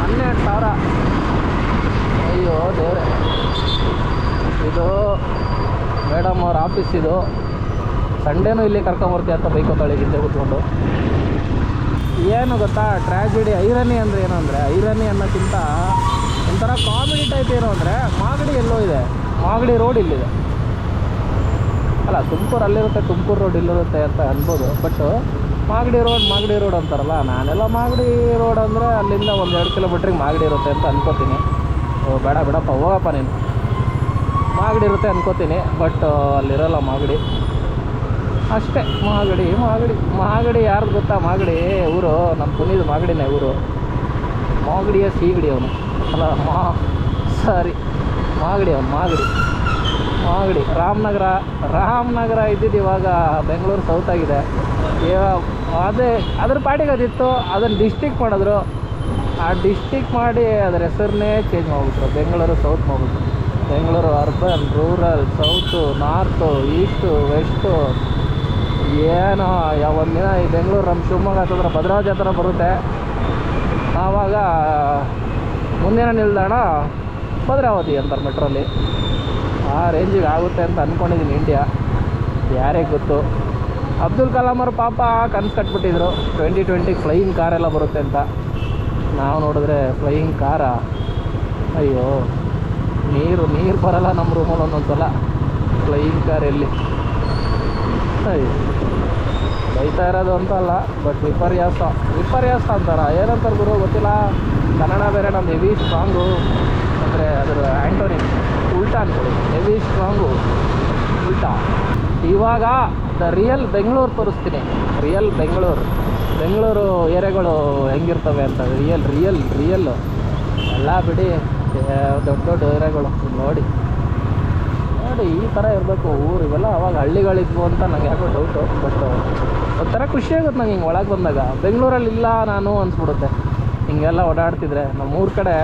12,000. ಅಯ್ಯೋ ದೇವ್ರೆ. ಇದು ಮೇಡಮ್ ಅವ್ರ ಆಫೀಸ್. ಇದು ಸಂಡೇನೂ ಇಲ್ಲಿ ಕರ್ಕೊಂಬರ್ತೀವಿ ಅಂತ ಬೈಕೋತಾಳೆ ಹಿಂದೆ ಕೂತ್ಕೊಂಡು. ಏನು ಗೊತ್ತಾ ಟ್ರ್ಯಾಜಿಡಿ, ಐರನಿ ಅಂದರೆ ಏನು ಅಂದರೆ, ಐರನಿ ಅನ್ನೋಕ್ಕಿಂತ ಒಂಥರ ಕಾಮಿಡಿ ಟೈಪ್ ಏನು ಅಂದರೆ, ಮಾಗಡಿ ಎಲ್ಲೋ ಇದೆ, ಮಾಗಡಿ ರೋಡ್ ಇಲ್ಲಿದೆ ಅಲ್ಲ. ತುಮಕೂರು ಅಲ್ಲಿರುತ್ತೆ, ತುಮಕೂರು ರೋಡ್ ಇಲ್ಲಿರುತ್ತೆ ಅಂತ ಅನ್ಬೋದು. ಬಟ್ ಮಾಗಡಿ ರೋಡ್ ಅಂತಾರಲ್ಲ, ನಾನೆಲ್ಲ ಮಾಗಡಿ ರೋಡ್ ಅಂದರೆ ಅಲ್ಲಿಂದ 1-2 ಕಿಲೋಮೀಟ್ರಿಗೆ ಮಾಗಡಿ ಇರುತ್ತೆ ಅಂತ ಅನ್ಕೋತೀನಿ. ಬೇಡ ಬಿಡಪ್ಪ, ಹೋಗಪ್ಪ ನೀನು. ಮಾಗಡಿ ಇರುತ್ತೆ ಅನ್ಕೋತೀನಿ, ಬಟ್ ಅಲ್ಲಿರೋಲ್ಲ ಮಾಗಡಿ ಅಷ್ಟೇ. ಮಾಗಡಿ ಯಾರ್ದು ಗೊತ್ತಾ? ಮಾಗಡಿ ಊರು ನಮ್ಮ ಪುನೀದು ಮಾಗಡಿನೇ ಊರು. ಮಾಗಡಿಯ ಸೀಗಡಿ ಅವನು ಅಲ್ಲ, ಮಾಗಡಿ ಅವನು. ಮಾಗಡಿ ರಾಮನಗರ ಇದ್ದಿದ್ದು ಇವಾಗ ಬೆಂಗಳೂರು ಸೌತ್ ಆಗಿದೆ. ಅದ್ರ ಪಾಟಿಗೆ ಅದಿತ್ತು, ಅದನ್ನು ಡಿಸ್ಟಿಕ್ ಮಾಡಿದ್ರು. ಆ ಡಿಸ್ಟಿಕ್ ಮಾಡಿ ಅದರ ಹೆಸರನ್ನೇ ಚೇಂಜ್ ಮಾಡಿಬಿಟ್ರು, ಬೆಂಗಳೂರು ಸೌತ್ ಮಾಡಿಬಿಟ್ರು. Bengaluru urban, rural, south, north, is to, west, ಏನೋ ಒಂದಿನ ಈ ಬೆಂಗಳೂರು ನಮ್ಮ ಶಿವಮೊಗ್ಗ ಹತ್ತಿರ ಭದ್ರಾವತಿ ಹತ್ರ ಬರುತ್ತೆ. ಆವಾಗ ಮುಂದಿನ ನಿಲ್ದಾಣ ಭದ್ರಾವತಿ ಅಂತಾರೆ ಮೆಟ್ರೋಲಿ. ಆ ರೇಂಜಿಗೆ ಆಗುತ್ತೆ ಅಂತ ಅಂದ್ಕೊಂಡಿದ್ದೀನಿ ಇಂಡಿಯಾ, ಯಾರೇ ಗೊತ್ತು. ಅಬ್ದುಲ್ ಕಲಾಂ ಅವರು ಪಾಪ ಕನಸು ಕಟ್ಬಿಟ್ಟಿದ್ರು 2020 ಫ್ಲೈಯಿಂಗ್ ಕಾರೆಲ್ಲ ಬರುತ್ತೆ ಅಂತ. ನಾವು ನೋಡಿದ್ರೆ ಫ್ಲೈಯಿಂಗ್ ಕಾರಾ, ಅಯ್ಯೋ ನೀರು ಬರಲ್ಲ ನಮ್ಮ ರೂಮಲ್ಲಿ ಒಂದೊಂದ್ಸಲ. ಫ್ಲೈಯಿಂಗ್ ಕಾರ್ ಎಲ್ಲಿ, ಅಯ್ಯೋ ಬೈತಾ ಇರೋದು ಅಂತ ಅಲ್ಲ, ಬಟ್ ವಿಪರ್ಯಾಸ ಅಂತಾರ, ಏನಂತಾರೆ ಗುರು ಗೊತ್ತಿಲ್ಲ. ಕನ್ನಡ ಬೇರೆ ನಮ್ದು ಹೆವಿ ಸ್ಟ್ರಾಂಗು, ಅಂದರೆ ಅದರ ಆ್ಯಂಟೋನಿಮ್ ಉಲ್ಟಾ ಅಂದ್ಕೊಳ್ಳಿ, ಹೆವಿ ಸ್ಟ್ರಾಂಗು ಉಲ್ಟಾ. ಇವಾಗ ದ ರಿಯಲ್ ಬೆಂಗಳೂರು ತೋರಿಸ್ತೀನಿ. ರಿಯಲ್ ಬೆಂಗಳೂರು ಏರಿಯಾಗಳು ಹೆಂಗಿರ್ತವೆ ಅಂತ. ರಿಯಲ್ ಎಲ್ಲ ಬಿಡಿ, ದೊಡ್ಡ ಏರಿಯಾಗಳು ನೋಡಿ ಈ ಥರ ಇರಬೇಕು ಊರು. ಇವೆಲ್ಲ ಅವಾಗ ಹಳ್ಳಿಗಳಿದ್ವು ಅಂತ ನಂಗೆ ಯಾಕೋ ಡೌಟು. ಬಟ್ ಒಂಥರ ಖುಷಿ ಆಗುತ್ತೆ ನಂಗೆ ಹಿಂಗೆ ಒಳಗೆ ಬಂದಾಗ. ಬೆಂಗಳೂರಲ್ಲಿ ಇಲ್ಲ ನಾನು ಅನಿಸ್ಬಿಡುತ್ತೆ ಹಿಂಗೆಲ್ಲ ಓಡಾಡ್ತಿದ್ರೆ. ನಮ್ಮೂರ ಕಡೆ,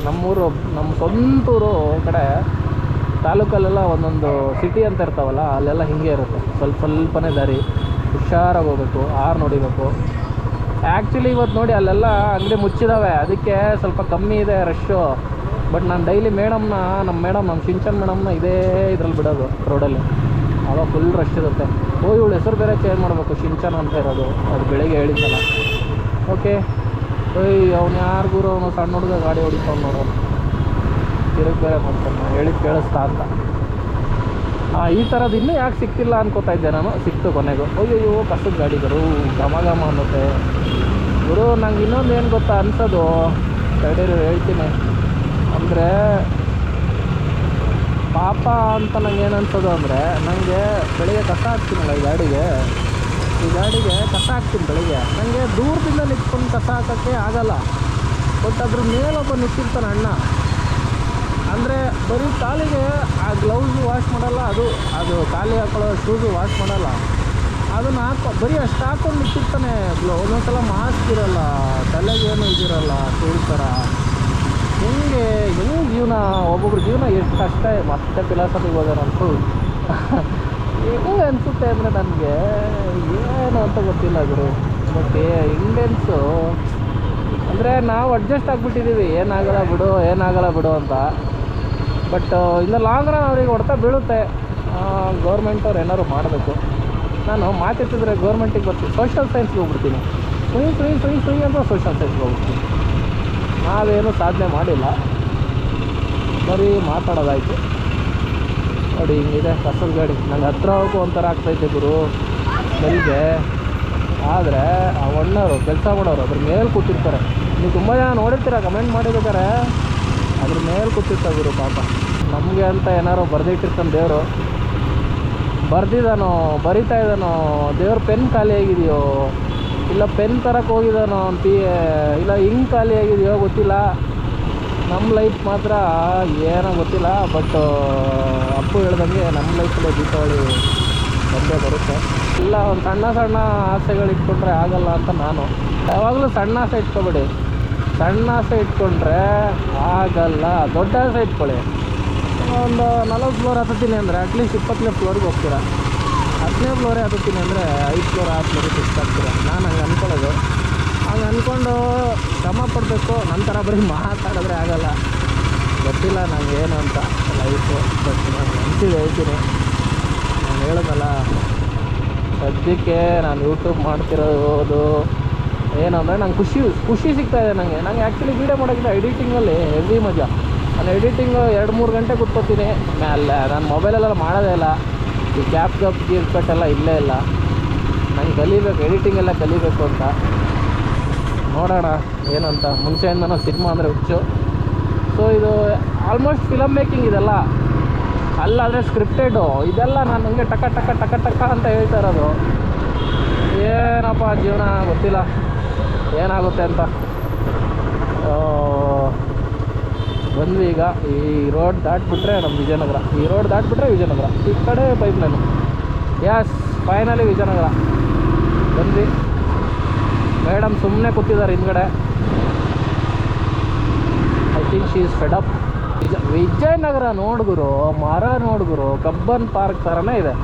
ನಮ್ಮ ಸ್ವಂತೂರು ಕಡೆ ತಾಲೂಕಲ್ಲೆಲ್ಲ ಒಂದೊಂದು ಸಿಟಿ ಅಂತ ಇರ್ತಾವಲ್ಲ, ಅಲ್ಲೆಲ್ಲ ಹಿಂಗೆ ಇರುತ್ತೆ. ಸ್ವಲ್ಪನೇ ದಾರಿ, ಹುಷಾರಾಗಿ ಹೋಗ್ಬೇಕು, ಆರು ನೋಡಿಬೇಕು. ಆ್ಯಕ್ಚುಲಿ ಇವತ್ತು ನೋಡಿ ಅಲ್ಲೆಲ್ಲ ಅಂಗಡಿ ಮುಚ್ಚಿದ್ದಾವೆ, ಅದಕ್ಕೆ ಸ್ವಲ್ಪ ಕಮ್ಮಿ ಇದೆ ರಶ್ಶು. ಬಟ್ ನಾನು ಡೈಲಿ ನಮ್ಮ ಸಿಂಚನ್ ಮೇಡಮ್ನ ಇದೇ ಇದ್ರಲ್ಲಿ ಬಿಡೋದು ರೋಡಲ್ಲಿ, ಆವಾಗ ಫುಲ್ ರಶ್ ಇರುತ್ತೆ. ಇವಳು ಹೆಸರು ಬೇರೆ ಚೇಂಜ್ ಮಾಡಬೇಕು, ಶಿಂಚನ್ ಅಂತ ಇರೋದು, ಅದು ಬೆಳಿಗ್ಗೆ ಹೇಳಿದ್ದಲ್ಲ. ಓಕೆ, ಅವ್ನು ಯಾರು ಗುರು, ಅವನು ಸಣ್ಣ ಹುಡುಗ ಗಾಡಿ ಹೊಡಿತಾವ್ ನೋಡೋನು, ತಿರುಗಿ ಬೇರೆ ಮಾಡ್ತಾನೆ, ಹೇಳಿದ್ದು ಕೇಳಿಸ್ತಾ ಅಂತ. ಈ ಥರದ್ದು ಇನ್ನೂ ಯಾಕೆ ಸಿಕ್ತಿಲ್ಲ ಅನ್ಕೋತಾ ಇದ್ದೆ ನಾನು. ಸಿಕ್ತು ಕೊನೆಗೂ. ಅಯ್ಯೋ ಕಸದ ಗಾಡಿಗಳು ಘಮ ಅನ್ನುತ್ತೆ ಗುರು. ನಂಗೆ ಇನ್ನೊಂದು ಏನು ಗೊತ್ತಾ ಅನ್ಸೋದು, ತಡೀರು ಹೇಳ್ತೀನಿ. ಅಂದರೆ ಪಾಪ ಅಂತ ನಂಗೆ ಏನು ಅನ್ಸೋದು ಅಂದರೆ, ನನಗೆ ಬೆಳಿಗ್ಗೆ ಕಸ ಹಾಕ್ತೀನಲ್ಲ ಈ ಗಾಡಿಗೆ ಕಸ ಹಾಕ್ತೀನಿ ಬೆಳಿಗ್ಗೆ. ನನಗೆ ದೂರದಿಂದ ನಿಂತ್ಕೊಂಡು ಕಸ ಹಾಕೋಕ್ಕೆ ಆಗಲ್ಲ. ಬಟ್ ಅದ್ರ ಮೇಲೊಬ್ಬ ನಿಂತಿರ್ತಾನೆ ಅಣ್ಣ. ಅಂದರೆ ಬರೀ ಕಾಲಿಗೆ ಆ ಗ್ಲೌಸು ವಾಶ್ ಮಾಡಲ್ಲ, ಅದು ಕಾಲಿಗೆ ಹಾಕೊಳ್ಳೋ ಶೂಸು ವಾಶ್ ಮಾಡಲ್ಲ, ಅದನ್ನು ಬರೀ ಅಷ್ಟು ಹಾಕ್ಕೊಂಡು ನಿಂತಿರ್ತಾನೆ. ಒಂದೊಂದ್ಸಲ ಮಾಸ್ಕ್ ಇರೋಲ್ಲ, ತಲೆಗೇನು ಇದಿರಲ್ಲ, ಟೂಲ್ ಥರ. ಹೆಂಗೆ ಜೀವನ, ಒಬ್ಬೊಬ್ರ ಜೀವನ ಎಷ್ಟು ಕಷ್ಟ. ಮತ್ತೆ ಫಿಲಾಸಫಿಗೆ ಹೋಗೋಣ ಅಂತೂ ಹೆಂಗೆ ಅನಿಸುತ್ತೆ ಅಂದರೆ ನನಗೆ ಏನು ಅಂತ ಗೊತ್ತಿಲ್ಲ ಗುರು. ಬಟ್ ಇಂಡಿಯನ್ಸು ಅಂದರೆ ನಾವು ಅಡ್ಜಸ್ಟ್ ಆಗಿಬಿಟ್ಟಿದ್ದೀವಿ, ಏನಾಗಲ್ಲ ಬಿಡು ಅಂತ. ಬಟ್ ಇನ್ನು ಲಾಂಗ್ ರನ್ ಅವ್ರಿಗೆ ಹೊಡೆತ ಬೀಳುತ್ತೆ. ಗೌರ್ಮೆಂಟವ್ರು ಏನಾದ್ರು ಮಾಡಬೇಕು. ನಾನು ಮಾತೆತ್ತಿದ್ರೆ ಗೌರ್ಮೆಂಟಿಗೆ ಬರ್ತೀನಿ, ಸೋಷಿಯಲ್ ಸೈನ್ಸ್ಗೆ ಹೋಗ್ಬಿಡ್ತೀನಿ. ಸುಯಿ ಅಂತ ಸೋಷಿಯಲ್ ಸೈನ್ಸ್ಗೆ ಹೋಗ್ಬಿಡ್ತೀನಿ. ನಾವೇನು ಸಾಧನೆ ಮಾಡಿಲ್ಲ, ಬರೀ ಮಾತಾಡೋದಾಯಿತು. ನೋಡಿ ಹಿಂಗಿದೆ ಕಸದ ಗಾಡಿ. ನಂಗೆ ಹತ್ರ ಹೋಗೋ ಒಂಥರ ಆಗ್ತೈತೆ ಗುರು ಸ್ಮೆಲ್ಗೆ. ಆದರೆ ಆ ಅಣ್ಣವರು ಕೆಲಸ ಮಾಡೋರು ಅದ್ರ ಮೇಲೆ ಕೂತಿರ್ತಾರೆ. ನೀವು ತುಂಬ ಜನ ನೋಡಿರ್ತೀರ, ಕಮೆಂಟ್ ಮಾಡಿರ್ಬೇಕಾರೆ ಅದ್ರ ಮೇಲೆ ಕೂತಿರ್ತಾರೆ ಗುರು ಪಾಪ. ನಮಗೆ ಅಂತ ಏನಾರು ಬರೆದಿಟ್ಟಿರ್ತಾನೆ ದೇವರು, ಬರಿತಾ ಇದ್ದಾನೋ, ದೇವ್ರ ಪೆನ್ ಖಾಲಿ ಆಗಿದೆಯೋ, ಇಲ್ಲ ಪೆನ್ ತರಕ್ಕೆ ಹೋಗಿದ್ದಾನೋ ಅಂತ, ಇಲ್ಲ ಹಿಂಗೆ ಖಾಲಿ ಆಗಿದೆಯೋ ಗೊತ್ತಿಲ್ಲ. ನಮ್ಮ ಲೈಫ್ ಮಾತ್ರ ಏನೋ ಗೊತ್ತಿಲ್ಲ. ಬಟ್ ಅಪ್ಪು ಹೇಳ್ದಂಗೆ ನಮ್ಮ ಲೈಫಲ್ಲೇ ದೀಪಾವಳಿ ಬಂದೇ ಬರುತ್ತೆ. ಇಲ್ಲ ಒಂದು ಸಣ್ಣ ಆಸೆಗಳು ಇಟ್ಕೊಂಡ್ರೆ ಆಗಲ್ಲ ಅಂತ ನಾನು. ಯಾವಾಗಲೂ ಸಣ್ಣ ಆಸೆ ಇಟ್ಕೊಬೇಡಿ. ಸಣ್ಣ ಆಸೆ ಇಟ್ಕೊಂಡ್ರೆ ಆಗಲ್ಲ. ದೊಡ್ಡ ಆಸೆ ಇಟ್ಕೊಳ್ಳಿ. ಒಂದು 40 ಫ್ಲೋರ್ ಹತ್ತೀನಿ ಅಂದರೆ ಅಟ್ಲೀಸ್ಟ್ 20ನೇ ಫ್ಲೋರಿಗೆ ಹೋಗ್ತೀರಾ. 10ನೇ ಫ್ಲೋರೇ ಹತ್ತೀನಿ ಅಂದರೆ 5 ಫ್ಲೋರ್ 6 ಫ್ಲೋರಿಗೆ ಶಿಫ್ಟ್ ಆಗ್ತೀರ. ನಾನು ಹಂಗೆ ಅಂದ್ಕೊಳ್ಳೋದು. ಹಂಗೆ ಅಂದ್ಕೊಂಡು ಶ್ರಮ ಪಡಬೇಕು. ನಂತರ ಬರೀ ಮಾತಾಡಿದ್ರೆ ಆಗಲ್ಲ. ಗೊತ್ತಿಲ್ಲ ನನಗೆ ಏನು ಅಂತ ಲೈಫು. ಬಟ್ ನಾನು ಹೇಳ್ತೀನಿ, ನಾನು ಹೇಳೋದಲ್ಲ, ಸದ್ಯಕ್ಕೆ ನಾನು ಯೂಟ್ಯೂಬ್ ಮಾಡ್ತಿರೋದು ಏನಂದರೆ ನಂಗೆ ಖುಷಿ ಸಿಗ್ತಾಯಿದೆ ನನಗೆ. ಆ್ಯಕ್ಚುಲಿ ವೀಡಿಯೋ ಮಾಡೋಕ್ಕಿಂತ ಎಡಿಟಿಂಗಲ್ಲಿ ಹೆವಿ ಮಜಾ. ನಾನು ಎಡಿಟಿಂಗು 2-3 ಗಂಟೆ ಕೂತ್ಕೋತೀನಿ. ನಾನು ಮೊಬೈಲಲ್ಲೆಲ್ಲ ಮಾಡೋದೇ ಇಲ್ಲ. ಈ ಕ್ಯಾಪ್ ಗೀರ್ ಕಟ್ಟೆಲ್ಲ ಇಲ್ಲೇ ಇಲ್ಲ. ನಂಗೆ ಕಲಿಬೇಕು, ಎಡಿಟಿಂಗ್ ಎಲ್ಲ ಕಲಿಬೇಕು ಅಂತ. ನೋಡೋಣ ಏನಂತ. ಮುಂಚೆಯಿಂದನೂ ಸಿನಿಮಾ ಅಂದರೆ ಹುಚ್ಚು. ಸೊ ಇದು ಆಲ್ಮೋಸ್ಟ್ ಫಿಲಮ್ ಮೇಕಿಂಗ್ ಇದೆಲ್ಲ. ಅಲ್ಲಾದರೆ ಸ್ಕ್ರಿಪ್ಟೆಡು ಇದೆಲ್ಲ ನಾನು ನನಗೆ ಟಕ ಅಂತ ಹೇಳ್ತಾ ಇರೋದು. ಏನಪ್ಪ ಜೀವನ ಗೊತ್ತಿಲ್ಲ ಏನಾಗುತ್ತೆ ಅಂತ. ಬಂದ್ವಿ ಈಗ. ಈ ರೋಡ್ ದಾಟ್ಬಿಟ್ರೆ ನಮ್ಮ ವಿಜಯನಗರ. ಈ ಕಡೆ ಪೈಪ್ಲೈನು. ಯಸ್, ಫೈನಲಿ ವಿಜಯನಗರ ಬಂದ್ವಿ. ಮೇಡಮ್ ಸುಮ್ಮನೆ ಕೂತಿದ್ದಾರೆ ಹಿಂದ್ಗಡೆ. I think she is fed up. Vijayanagar ನೋಡ್ಗುರು, ಮರ ನೋಡ್ಗುರು, ಕಬ್ಬನ್ ಪಾರ್ಕ್ ಥರನೇ ಇದೆ.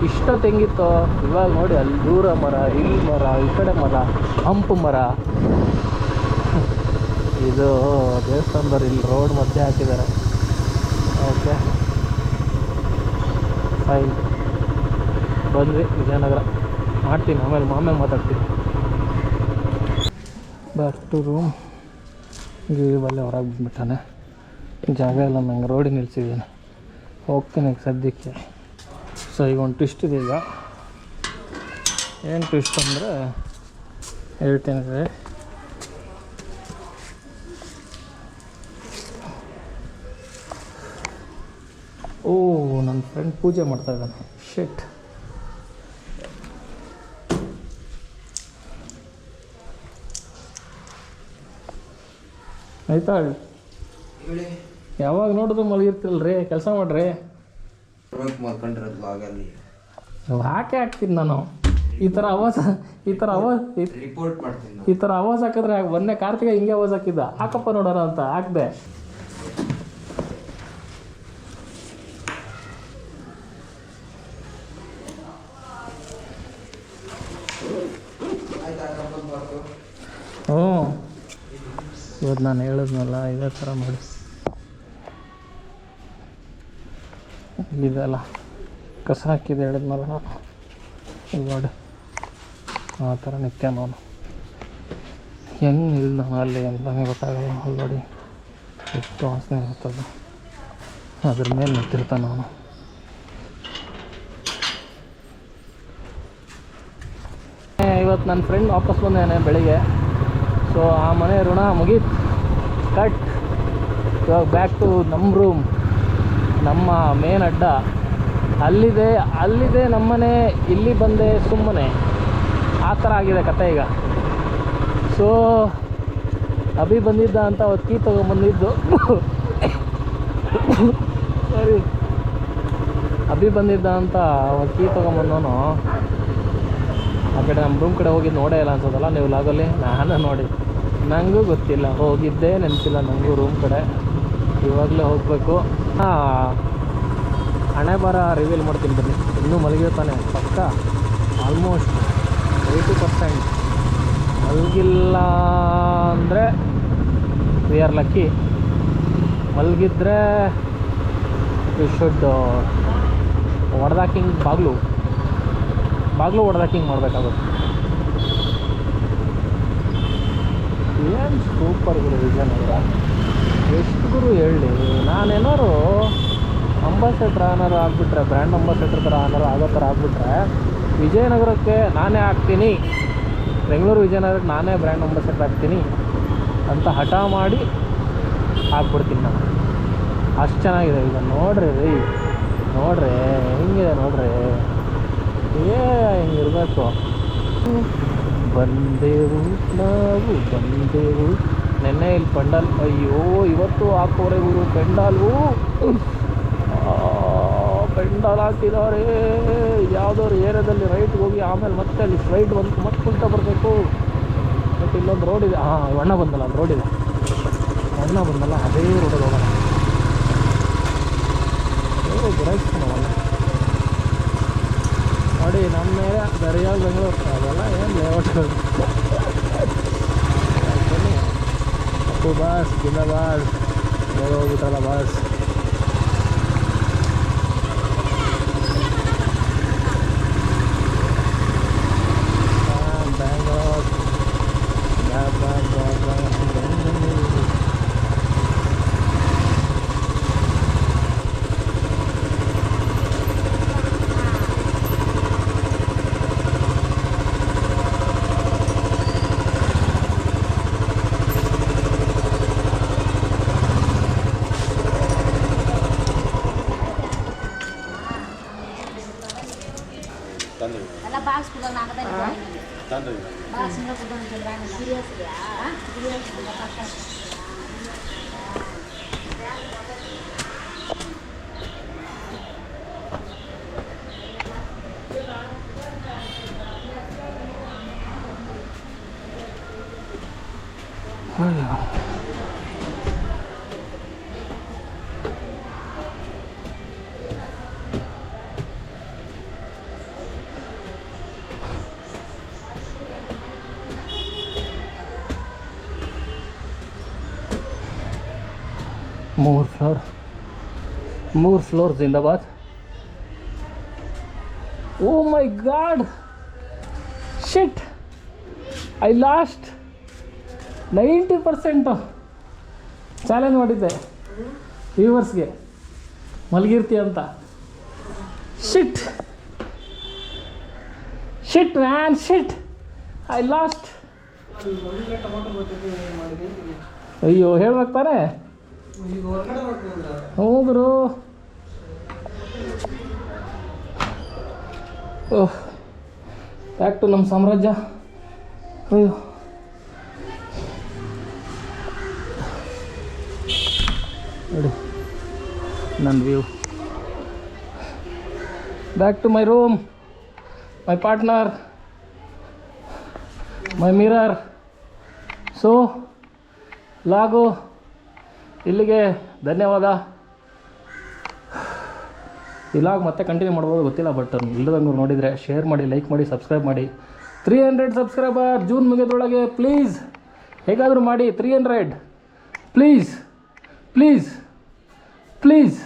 ಇಷ್ಟೊತ್ತು ಹೆಂಗಿತ್ತು, ಇವಾಗ ನೋಡಿ ಅಲ್ಲಿ ದೂರ ಮರ, ಇಲ್ಲಿ ಮರ, ಈ ಕಡೆ ಮರ, ಹಂಪು ಮರ. ಇದು ದೇವಸ್ಥಾನದವ್ರು ಇಲ್ಲಿ ರೋಡ್ ಮಧ್ಯೆ ಹಾಕಿದ್ದಾರೆ. Okay fine. ಬಂದ್ವಿ ವಿಜಯನಗರ. ಮಾಡ್ತೀನಿ ಆಮೇಲೆ ಮಾತಾಡ್ತೀನಿ. Back to room. ಗಿಳಿಬಲ್ಲೆ ಹೊರಗೆ ಬಂದ್ಬಿಟ್ಟಾನೆ. ಜಾಗ ಇಲ್ಲ ನಂಗೆ, ರೋಡಿಗೆ ನಿಲ್ಸಿದ್ದೀನಿ. ಹೋಗ್ತೀನಿ ಈಗ ಸದ್ಯಕ್ಕೆ. ಸೊ ಈಗ ಒಂದು ಟ್ವಿಸ್ಟ್ ಇದೆ. ಈಗ ಏನು ಟ್ವಿಸ್ಟ್ ಅಂದರೆ ಹೇಳ್ತೀನಿ. ಓ, ನನ್ನ ಫ್ರೆಂಡ್ ಪೂಜೆ ಮಾಡ್ತಾಯಿದ್ದಾನೆ. ಶಿಟ್. ಆಯ್ತಾ? ಯಾವಾಗ ನೋಡಿದ್ರು ಮಲಗಿರ್ತಿಲ್ರಿ, ಕೆಲಸ ಮಾಡ್ರಿ. ಯಾಕೆ ಹಾಕ್ತೀನಿ ನಾನು ಈ ಥರ ಆವಾಜ್ ರಿಪೋರ್ಟ್ ಮಾಡ್ತೀನಿ. ಈ ಥರ ಆವಾಜ್ ಹಾಕಿದ್ರೆ ಮೊನ್ನೆ ಕಾರ್ತಿಕ ಹಿಂಗೆ ಆವಾಜ್ ಹಾಕಿದ್ದ, ಹಾಕಪ್ಪ ನೋಡೋಣ ಅಂತ ಹಾಕಿದೆ. ಹ್ಞೂ, ಇವತ್ತು ನಾನು ಹೇಳಿದ್ನಲ್ಲ ಇದೇ ಥರ ಮಾಡಿ. ಇದೆಲ್ಲ ಕಸ ಹಾಕಿದೆ ಹೇಳಿದ್ನಲ್ಲ ನಾನು. ಈಗ ನೋಡಿ ಆ ಥರ ನಿತ್ಯ ನಾನು ಹೆಂಗೆ ನಿಲ್ದ ಅಲ್ಲಿ ಅಂತಲೇ ಗೊತ್ತಾಗಲ್ಲ. ಅಲ್ಲಿ ನೋಡಿ ಎಷ್ಟು ವಾಸನೆ ಇರ್ತದೆ, ಅದ್ರ ಮೇಲೆ ನಿಂತಿರ್ತಾನೆ ನಾನು. ಇವತ್ತು ನನ್ನ ಫ್ರೆಂಡ್ ವಾಪಸ್ ಬಂದೇನೆ ಬೆಳಿಗ್ಗೆ. ಸೊ ಆ ಮನೆ ಋಣ ಮುಗೀತು, ಕಟ್. ಇವಾಗ ಬ್ಯಾಕ್ ಟು ನಮ್ಮ ರೂಮ್. ನಮ್ಮ ಮೇನ್ ಅಡ್ಡ ಅಲ್ಲಿದೆ ನಮ್ಮನೆ. ಇಲ್ಲಿ ಬಂದೆ ಸುಮ್ಮನೆ. ಆ ಥರ ಆಗಿದೆ ಕತೆ ಈಗ. ಸೊ ಅಭಿ ಬಂದಿದ್ದ ಅಂತ ಅವತ್ತು ಕೀ ತೊಗೊಂಬಂದಿದ್ದು. ಸಾರಿ, ಅಭಿ ಬಂದಿದ್ದ ಅಂತ ಅವತ್ತು ಕೀ ತೊಗೊಂಬಂದವನು ಆ ಕಡೆ ನಮ್ಮ ರೂಮ್ ಕಡೆ ಹೋಗಿದ್ದು ನೋಡೇ ಇಲ್ಲ ಅನ್ಸೋದಲ್ಲ ನೀವು ಲಾಗಲ್ಲಿ. ನಾನು ನೋಡಿ, ನನಗೂ ಗೊತ್ತಿಲ್ಲ, ಹೋಗಿದ್ದೇ ನೆನಪಿಲ್ಲ ನನಗೂ ರೂಮ್ ಕಡೆ. ಇವಾಗಲೇ ಹೋಗಬೇಕು. ಹಣೆ ಬರ ರಿವೀಲ್ ಮಾಡ್ತೀನಿ ಬನ್ನಿ. ಇನ್ನೂ ಮಲಗಿರ್ತಾನೆ ಪಕ್ಕ. ಆಲ್ಮೋಸ್ಟ್ 80% ಮಲಗಿಲ್ಲ ಅಂದರೆ ವಿ ಆರ್ ಲಕ್ಕಿ. ಮಲಗಿದ್ರೆ ವಿ ಶುಡ್ ಹೊಡೆದಾಕಿಂಗ್ ಬಾಗಿಲು ಹೊಡೆದಾಕಿಂಗ್ ಮಾಡಬೇಕಾಗುತ್ತೆ. ಏನು ಸೂಪರ್ ಗುರು ವಿಜಯನಗರ. ಎಷ್ಟು ಗುರು ಹೇಳಿ. ನಾನೇನಾದ್ರು ಅಂಬಾಸೆಡ್ರ್ ಏನಾರು ಆಗಿಬಿಟ್ರೆ, ಬ್ರ್ಯಾಂಡ್ ಅಂಬಾಸೆಡ್ರ್ ಥರ ಏನಾರು ಆಗೋ ಥರ ಆಗಿಬಿಟ್ರೆ, ವಿಜಯನಗರಕ್ಕೆ ನಾನೇ ಆಗ್ತೀನಿ, ಬೆಂಗಳೂರು ವಿಜಯನಗರಕ್ಕೆ ನಾನೇ ಬ್ರ್ಯಾಂಡ್ ಅಂಬಾಸೆಡ್ರ್ ಆಗ್ತೀನಿ ಅಂತ ಹಠ ಮಾಡಿ ಹಾಕ್ಬಿಡ್ತೀನಿ ನಾನು. ಅಷ್ಟು ಚೆನ್ನಾಗಿದೆ. ಈಗ ನೋಡ್ರಿ ನೋಡ್ರಿ ಹೆಂಗಿದೆ ನೋಡ್ರಿ. ಹಿಂಗಿರಬೇಕು. ಬಂದೆವು ನೆನ್ನೆ ಇಲ್ಲಿ ಪೆಂಡಾಲ್. ಅಯ್ಯೋ, ಇವತ್ತು ಹಾಕೋರೆ ಗುರು ಪೆಂಡಾಲು. ಪೆಂಡಾಲ್ ಹಾಕಿದ್ದಾರೆ. ಯಾವುದಾದ್ರು ಏರಿಯಾದಲ್ಲಿ ರೈಟ್ಗೆ ಹೋಗಿ ಆಮೇಲೆ ಮತ್ತೆ ಅಲ್ಲಿ ಸ್ಟ್ರೈಟ್ ಬಂದು ಮತ್ತೆ ಉಲ್ಟಾ ಬರಬೇಕು. ಮತ್ತು ಇಲ್ಲೊಂದು ರೋಡ್ ಇದೆ. ಅಣ್ಣ ಬಂದಲ್ಲ, ಒಂದು ರೋಡ್ ಇದೆ. ಅಣ್ಣ ಬಂದಲ್ಲ, ಅದೇ ರೋಡಲ್ಲಿ ಹೋಗೋಣ. ಗುರಾಯಿಸ್ತಾನವಲ್ಲ ನೋಡಿ. ನಮ್ಮ ಮೇಲೆ ದರಿಯಾಗಿ ಬೆಂಗಳೂರು ಅದೆಲ್ಲ ಏನು ಲೇಔಟ್ಗಳು. ಬನ್ನಿ ಅಪ್ಪು ಬಾಸ್, ಗಿನ್ನ ಬಾಸ್, ಹೋಗ್ಬಿಟ್ರಲ್ಲ ಬಾಸ್. ಬ್ಯಾಂಗ್ಳೂರ್ ಎಲ್ಲ ಬಾಕ್ಸ್ ಕುದ ನಾಗದ ಬಾಕ್ಸ್ ಇಂದ ಕುದ ಸೀರಿಯಸ್ ಮೂರು ಫ್ಲೋರ್ 3 ಫ್ಲೋರ್ ಜಿಂದಾಬಾದ್. Oh my god, shit, I lost 90%. Challenge ಮಾಡಿದ್ದೆ ವ್ಯೂವರ್ಸ್ಗೆ ಮಲಗಿರ್ತಿ ಅಂತ. Shit man, shit, I lost. ಅಯ್ಯೋ ಹೇಳ್ಬೇಕು ತಾನೆ. ಹೋಗ್ರು. ಓಹ್, ಬ್ಯಾಕ್ ಟು ನಮ್ಮ ಸಾಮ್ರಾಜ್ಯ. ಅಯ್ಯೋ, ನೋಡಿ ನನ್ನ view. Back to my room, my partner, my mirror. So log ಇಲ್ಲಿಗೆ ಧನ್ಯವಾದ. ಈ ಲಾಗ್ ಮತ್ತೆ ಕಂಟಿನ್ಯೂ ಮಾಡ್ಬೋದು ಗೊತ್ತಿಲ್ಲ, ಬಟ್ ಇಲ್ಲದಂಗೆ ನೋಡಿದರೆ ಶೇರ್ ಮಾಡಿ, ಲೈಕ್ ಮಾಡಿ, ಸಬ್ಸ್ಕ್ರೈಬ್ ಮಾಡಿ. 300 ಸಬ್ಸ್ಕ್ರೈಬರ್ ಜೂನ್ ಮುಗಿಯೋದ್ರೊಳಗೆ ಪ್ಲೀಸ್ ಹೇಗಾದರೂ ಮಾಡಿ. 300 ಪ್ಲೀಸ್ ಪ್ಲೀಸ್ ಪ್ಲೀಸ್.